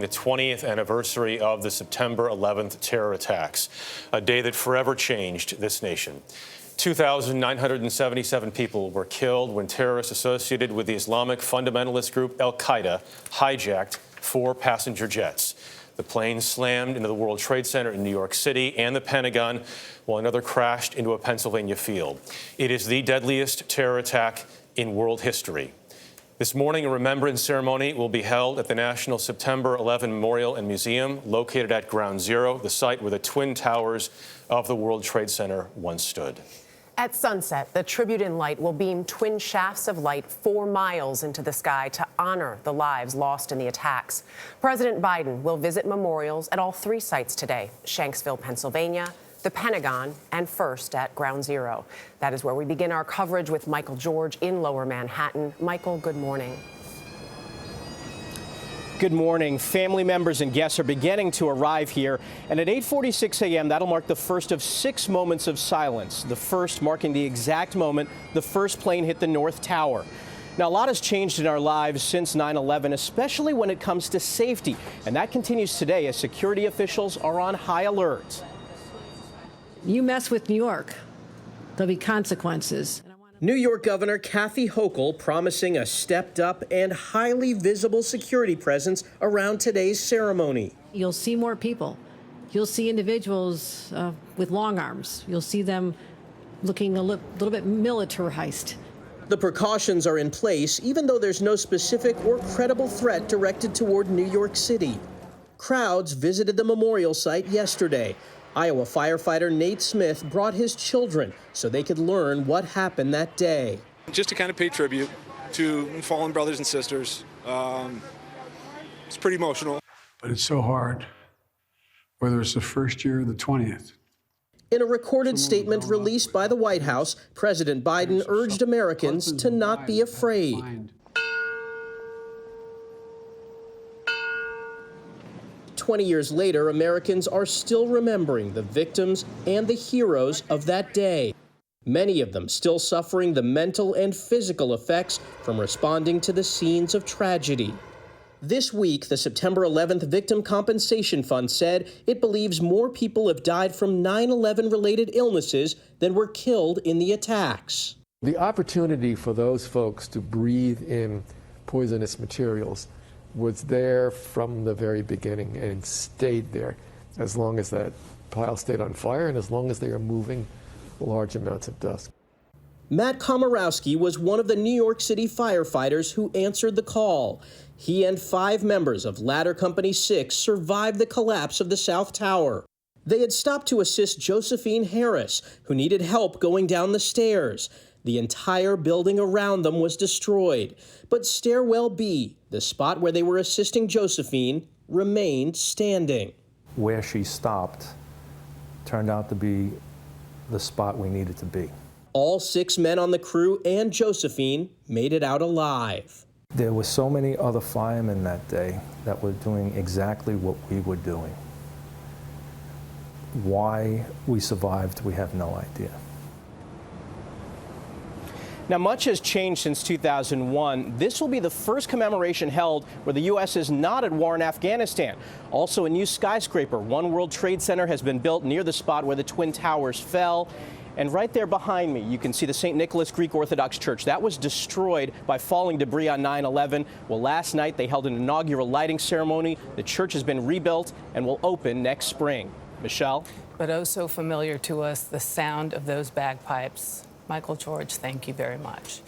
The 20th anniversary of the September 11th terror attacks, a day that forever changed this nation. 2,977 people were killed when terrorists associated with the Islamic fundamentalist group al-Qaeda hijacked 4 passenger jets. The planes slammed into the World Trade Center in New York City and the Pentagon, while another crashed into a Pennsylvania field. It is the deadliest terror attack in world history. This morning, a remembrance ceremony will be held at the National September 11 Memorial and Museum, located at Ground Zero, the site where the Twin Towers of the World Trade Center once stood. At sunset, the tribute in light will beam twin shafts of light 4 miles into the sky to honor the lives lost in the attacks. President Biden will visit memorials at all 3 sites today: Shanksville, Pennsylvania, the Pentagon, and first at Ground Zero. That is where we begin our coverage with Michael George in Lower Manhattan. Michael, good morning. Good morning. Family members and guests are beginning to arrive here, and at 8:46 a.m. that'll mark the first of 6 moments of silence. The first marking the exact moment the first plane hit the North Tower. Now, a lot has changed in our lives since 9/11, especially when it comes to safety, and that continues today as security officials are on high alert. You mess with New York, there'll be consequences. New York Governor Kathy Hochul promising a stepped-up and highly visible security presence around today's ceremony. You'll see more people. You'll see individuals with long arms. You'll see them looking a little bit militarized. The precautions are in place, even though there's no specific or credible threat directed toward New York City. Crowds visited the memorial site yesterday. Iowa firefighter Nate Smith brought his children so they could learn what happened that day. Just to kind of pay tribute to fallen brothers and sisters. It's pretty emotional. But it's so hard, whether it's the first year or the 20th. In a recorded statement released by the White House, President Biden urged Americans to not be afraid. 20 years later, Americans are still remembering the victims and the heroes of that day. Many of them still suffering the mental and physical effects from responding to the scenes of tragedy. This week, the September 11th Victim Compensation Fund said it believes more people have died from 9/11-related illnesses than were killed in the attacks. The opportunity for those folks to breathe in poisonous materials was there from the very beginning and stayed there as long as that pile stayed on fire and as long as they are moving large amounts of dust. Matt Komorowski was one of the New York City firefighters who answered the call. He and 5 members of Ladder Company 6 survived the collapse of the South Tower. They had stopped to assist Josephine Harris, who needed help going down the stairs. The entire building around them was destroyed, but Stairwell B, the spot where they were assisting Josephine, remained standing. Where she stopped turned out to be the spot we needed to be. All 6 men on the crew and Josephine made it out alive. There were so many other firemen that day that were doing exactly what we were doing. Why we survived, we have no idea. Now, much has changed since 2001. This will be the first commemoration held where the U.S. is not at war in Afghanistan. Also, a new skyscraper, One World Trade Center, has been built near the spot where the Twin Towers fell. And right there behind me, you can see the St. Nicholas Greek Orthodox Church. That was destroyed by falling debris on 9/11. Well, last night they held an inaugural lighting ceremony. The church has been rebuilt and will open next spring. Michelle? But oh so familiar to us, the sound of those bagpipes. Michael George, thank you very much.